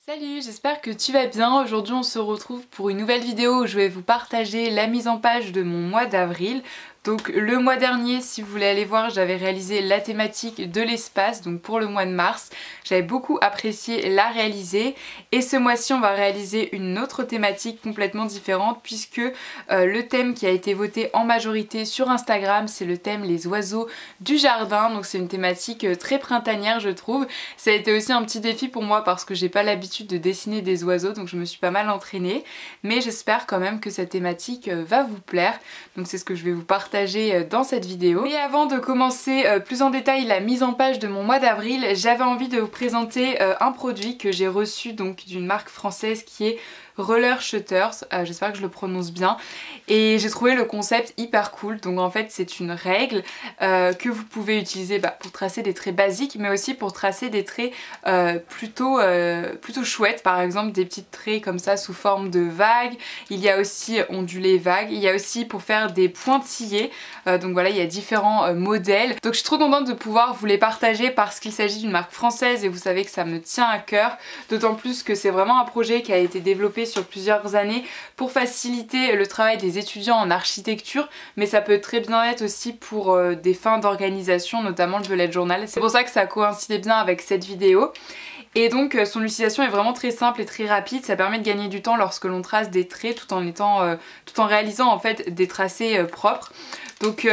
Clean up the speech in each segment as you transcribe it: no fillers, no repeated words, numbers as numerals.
Salut, j'espère que tu vas bien. Aujourd'hui on se retrouve pour une nouvelle vidéo où je vais vous partager la mise en page de mon mois d'avril. Donc le mois dernier, si vous voulez aller voir, j'avais réalisé la thématique de l'espace, donc pour le mois de mars. J'avais beaucoup apprécié la réaliser et ce mois-ci on va réaliser une autre thématique complètement différente puisque le thème qui a été voté en majorité sur Instagram, c'est le thème les oiseaux du jardin. Donc c'est une thématique très printanière je trouve. Ça a été aussi un petit défi pour moi parce que j'ai pas l'habitude de dessiner des oiseaux, donc je me suis pas mal entraînée. Mais j'espère quand même que cette thématique va vous plaire. Donc c'est ce que je vais vous partager dans cette vidéo. Mais avant de commencer plus en détail la mise en page de mon mois d'avril, j'avais envie de vous présenter un produit que j'ai reçu donc d'une marque française qui est Roller Shutters, j'espère que je le prononce bien, et j'ai trouvé le concept hyper cool. Donc en fait c'est une règle que vous pouvez utiliser pour tracer des traits basiques mais aussi pour tracer des traits plutôt chouettes, par exemple des petits traits comme ça sous forme de vagues. Il y a aussi ondulés vagues, il y a aussi pour faire des pointillés, donc voilà, il y a différents modèles. Donc je suis trop contente de pouvoir vous les partager parce qu'il s'agit d'une marque française et vous savez que ça me tient à cœur, d'autant plus que c'est vraiment un projet qui a été développé sur plusieurs années pour faciliter le travail des étudiants en architecture, mais ça peut très bien être aussi pour des fins d'organisation, notamment le bullet journal. C'est pour ça que ça coïncidait bien avec cette vidéo. Et donc son utilisation est vraiment très simple et très rapide, ça permet de gagner du temps lorsque l'on trace des traits tout en réalisant en fait des tracés propres. Donc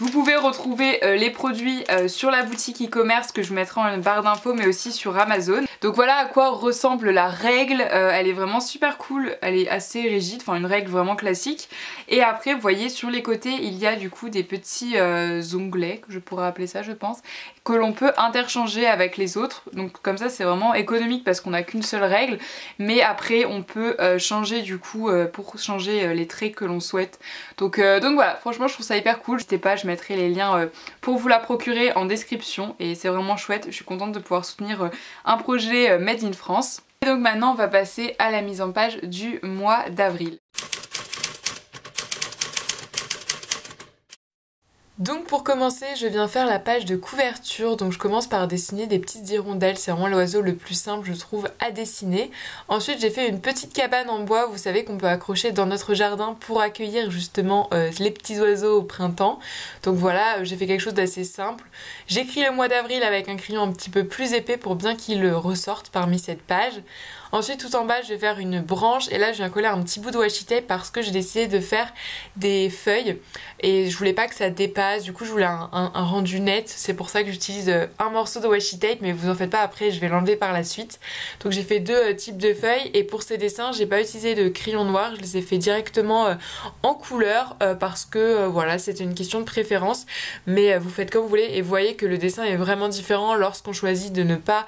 vous pouvez retrouver les produits sur la boutique e-commerce que je vous mettrai en barre d'infos, mais aussi sur Amazon. Donc voilà à quoi ressemble la règle, elle est vraiment super cool, elle est assez rigide, enfin une règle vraiment classique. Et après vous voyez sur les côtés il y a du coup des petits onglets, que je pourrais appeler ça je pense, que l'on peut interchanger avec les autres. Donc comme ça c'est vraiment économique parce qu'on n'a qu'une seule règle, mais après on peut changer du coup pour changer les traits que l'on souhaite. Donc voilà, franchement je trouve ça hyper cool. N'hésitez pas, je mettrai les liens pour vous la procurer en description et c'est vraiment chouette. Je suis contente de pouvoir soutenir un projet made in France. Et donc maintenant on va passer à la mise en page du mois d'avril. Donc pour commencer, je viens faire la page de couverture, donc je commence par dessiner des petites hirondelles, c'est vraiment l'oiseau le plus simple je trouve à dessiner. Ensuite j'ai fait une petite cabane en bois, vous savez qu'on peut accrocher dans notre jardin pour accueillir justement les petits oiseaux au printemps. Donc voilà, j'ai fait quelque chose d'assez simple. J'écris le mois d'avril avec un crayon un petit peu plus épais pour bien qu'il ressorte parmi cette page. Ensuite tout en bas je vais faire une branche et là je viens coller un petit bout de washi tape parce que j'ai décidé de faire des feuilles et je voulais pas que ça dépasse, du coup je voulais un rendu net, c'est pour ça que j'utilise un morceau de washi tape, mais vous en faites pas, après je vais l'enlever par la suite. Donc j'ai fait deux types de feuilles et pour ces dessins j'ai pas utilisé de crayon noir, je les ai fait directement en couleur parce que voilà, c'était une question de préférence, mais vous faites comme vous voulez et vous voyez que le dessin est vraiment différent lorsqu'on choisit de ne pas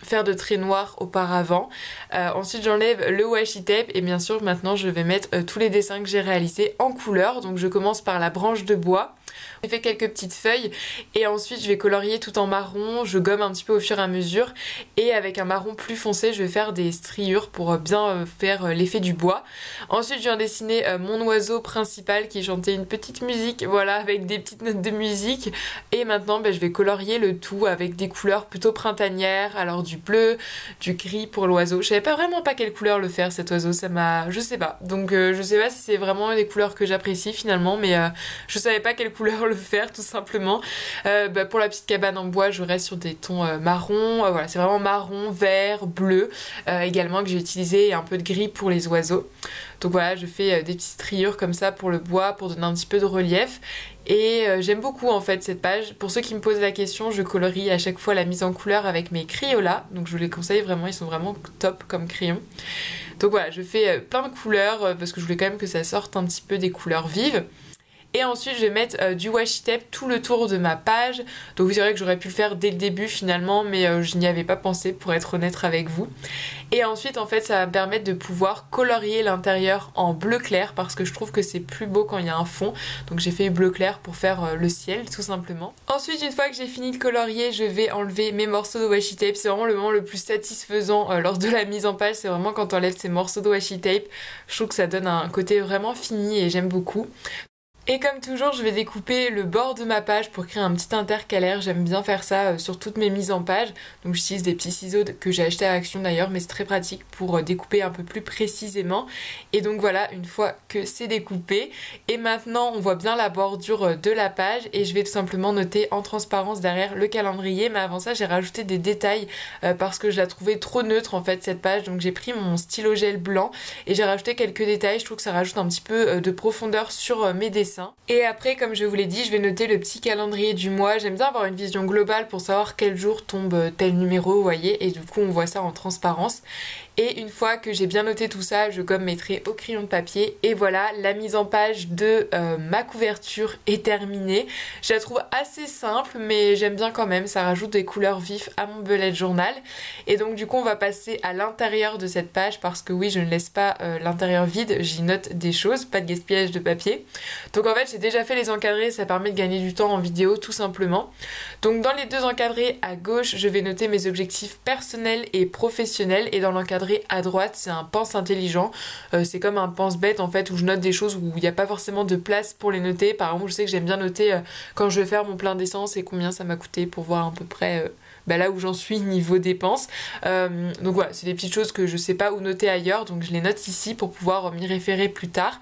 faire de traits noirs auparavant. Ensuite j'enlève le washi tape et bien sûr maintenant je vais mettre tous les dessins que j'ai réalisés en couleur. Donc je commence par la branche de bois. J'ai fait quelques petites feuilles et ensuite je vais colorier tout en marron, je gomme un petit peu au fur et à mesure et avec un marron plus foncé je vais faire des striures pour bien faire l'effet du bois. Ensuite je viens dessiner mon oiseau principal qui chantait une petite musique, voilà, avec des petites notes de musique. Et maintenant je vais colorier le tout avec des couleurs plutôt printanières, alors du bleu, du gris pour l'oiseau. Je savais pas vraiment quelle couleur le faire cet oiseau, ça m'a... je sais pas. Donc je sais pas si c'est vraiment des couleurs que j'apprécie finalement, mais je savais pas quelle couleur le faire tout simplement. Pour la petite cabane en bois je reste sur des tons marron, voilà, c'est vraiment marron, vert, bleu également que j'ai utilisé et un peu de gris pour les oiseaux. Donc voilà, je fais des petites striures comme ça pour le bois pour donner un petit peu de relief. Et j'aime beaucoup en fait cette page. Pour ceux qui me posent la question, je colorie à chaque fois la mise en couleur avec mes Crayola, donc je vous les conseille vraiment, ils sont vraiment top comme crayons. Donc voilà, je fais plein de couleurs parce que je voulais quand même que ça sorte un petit peu des couleurs vives. Et ensuite je vais mettre du washi tape tout le tour de ma page. Donc c'est vrai que j'aurais pu le faire dès le début finalement, mais je n'y avais pas pensé pour être honnête avec vous. Et ensuite en fait ça va me permettre de pouvoir colorier l'intérieur en bleu clair parce que je trouve que c'est plus beau quand il y a un fond. Donc j'ai fait bleu clair pour faire le ciel tout simplement. Ensuite une fois que j'ai fini de colorier, je vais enlever mes morceaux de washi tape. C'est vraiment le moment le plus satisfaisant lors de la mise en page, c'est vraiment quand on enlève ces morceaux de washi tape. Je trouve que ça donne un côté vraiment fini et j'aime beaucoup. Et comme toujours, je vais découper le bord de ma page pour créer un petit intercalaire. J'aime bien faire ça sur toutes mes mises en page. Donc j'utilise des petits ciseaux que j'ai achetés à Action d'ailleurs, mais c'est très pratique pour découper un peu plus précisément. Et donc voilà, une fois que c'est découpé. Et maintenant, on voit bien la bordure de la page et je vais tout simplement noter en transparence derrière le calendrier. Mais avant ça, j'ai rajouté des détails parce que je la trouvais trop neutre en fait cette page. Donc j'ai pris mon stylo gel blanc et j'ai rajouté quelques détails. Je trouve que ça rajoute un petit peu de profondeur sur mes dessins. Et après, comme je vous l'ai dit, je vais noter le petit calendrier du mois. J'aime bien avoir une vision globale pour savoir quel jour tombe tel numéro, vous voyez, et du coup on voit ça en transparence. Et une fois que j'ai bien noté tout ça, je gomme mes traits au crayon de papier. Et voilà, la mise en page de ma couverture est terminée. Je la trouve assez simple, mais j'aime bien quand même. Ça rajoute des couleurs vives à mon bullet journal. Et donc du coup, on va passer à l'intérieur de cette page parce que oui, je ne laisse pas l'intérieur vide. J'y note des choses, pas de gaspillage de papier. Donc en fait, j'ai déjà fait les encadrés. Ça permet de gagner du temps en vidéo, tout simplement. Donc dans les deux encadrés à gauche, je vais noter mes objectifs personnels et professionnels. Et dans l'encadré à droite, c'est un pense intelligent. C'est comme un pense bête en fait où je note des choses où il n'y a pas forcément de place pour les noter. Par exemple, je sais que j'aime bien noter quand je vais faire mon plein d'essence et combien ça m'a coûté pour voir à peu près là où j'en suis niveau dépenses. Donc voilà, c'est des petites choses que je sais pas où noter ailleurs, donc je les note ici pour pouvoir m'y référer plus tard.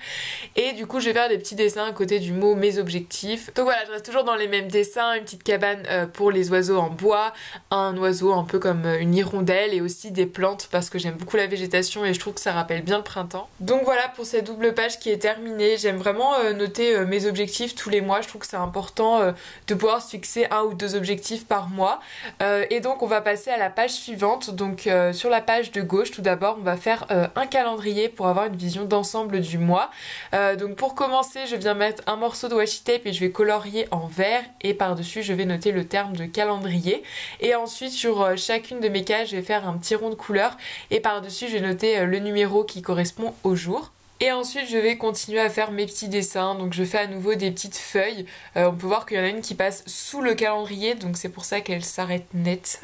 Et du coup, je vais faire des petits dessins à côté du mot mes objectifs. Donc voilà, je reste toujours dans les mêmes dessins, une petite cabane pour les oiseaux en bois, un oiseau un peu comme une hirondelle et aussi des plantes parce que j'aime beaucoup la végétation et je trouve que ça rappelle bien le printemps. Donc voilà pour cette double page qui est terminée. J'aime vraiment noter mes objectifs tous les mois. Je trouve que c'est important de pouvoir se fixer un ou deux objectifs par mois. Et donc on va passer à la page suivante. Donc sur la page de gauche, tout d'abord on va faire un calendrier pour avoir une vision d'ensemble du mois. Donc pour commencer, je viens mettre un morceau de washi tape et je vais colorier en vert et par-dessus je vais noter le terme de calendrier. Et ensuite sur chacune de mes cases, je vais faire un petit rond de couleur et par-dessus je vais noter le numéro qui correspond au jour. Et ensuite je vais continuer à faire mes petits dessins, donc je fais à nouveau des petites feuilles. On peut voir qu'il y en a une qui passe sous le calendrier, donc c'est pour ça qu'elle s'arrête net.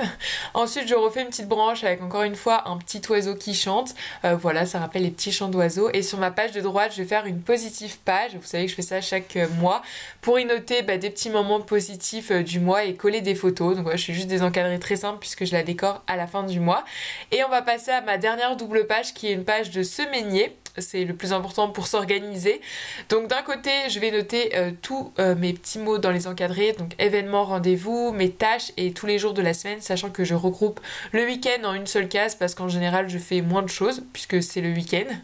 Ensuite je refais une petite branche avec encore une fois un petit oiseau qui chante. Voilà, ça rappelle les petits chants d'oiseaux. Et sur ma page de droite je vais faire une positive page, vous savez que je fais ça chaque mois, pour y noter des petits moments positifs du mois et coller des photos. Donc voilà, je fais juste des encadrés très simples puisque je la décore à la fin du mois. Et on va passer à ma dernière double page qui est une page de semainier. C'est le plus important pour s'organiser. Donc d'un côté, je vais noter tous mes petits mots dans les encadrés, donc événements, rendez-vous, mes tâches et tous les jours de la semaine, sachant que je regroupe le week-end en une seule case parce qu'en général, je fais moins de choses puisque c'est le week-end.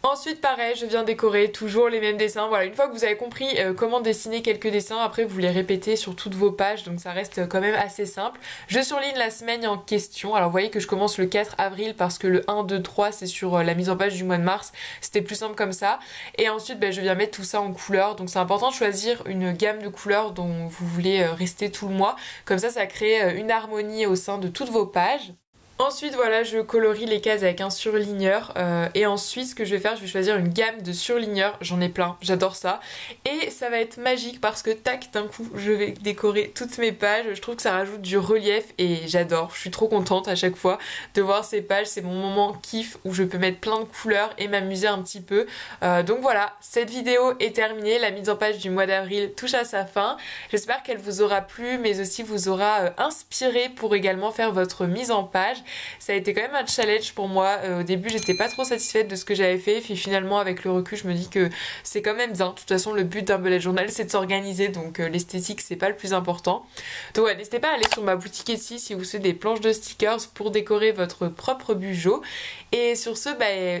Ensuite pareil, je viens décorer toujours les mêmes dessins. Voilà, une fois que vous avez compris comment dessiner quelques dessins, après vous les répétez sur toutes vos pages, donc ça reste quand même assez simple. Je surligne la semaine en question. Alors vous voyez que je commence le 4 avril parce que le 1, 2, 3 c'est sur la mise en page du mois de mars. C'était plus simple comme ça. Et ensuite je viens mettre tout ça en couleurs. Donc c'est important de choisir une gamme de couleurs dont vous voulez rester tout le mois. Comme ça crée une harmonie au sein de toutes vos pages. Ensuite voilà, je colorie les cases avec un surligneur et ensuite ce que je vais faire, je vais choisir une gamme de surligneurs, j'en ai plein, j'adore ça. Et ça va être magique parce que tac, d'un coup je vais décorer toutes mes pages, je trouve que ça rajoute du relief et j'adore, je suis trop contente à chaque fois de voir ces pages, c'est mon moment kiff où je peux mettre plein de couleurs et m'amuser un petit peu. Donc voilà, cette vidéo est terminée, la mise en page du mois d'avril touche à sa fin. J'espère qu'elle vous aura plu mais aussi vous aura inspiré pour également faire votre mise en page. Ça a été quand même un challenge pour moi. Au début j'étais pas trop satisfaite de ce que j'avais fait, puis finalement avec le recul je me dis que c'est quand même bien. De toute façon le but d'un bullet journal c'est de s'organiser, donc l'esthétique c'est pas le plus important. Donc ouais, n'hésitez pas à aller sur ma boutique Etsy si vous souhaitez des planches de stickers pour décorer votre propre bugeot. Et sur ce,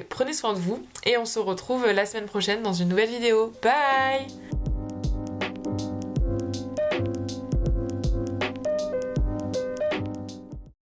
prenez soin de vous et on se retrouve la semaine prochaine dans une nouvelle vidéo. Bye!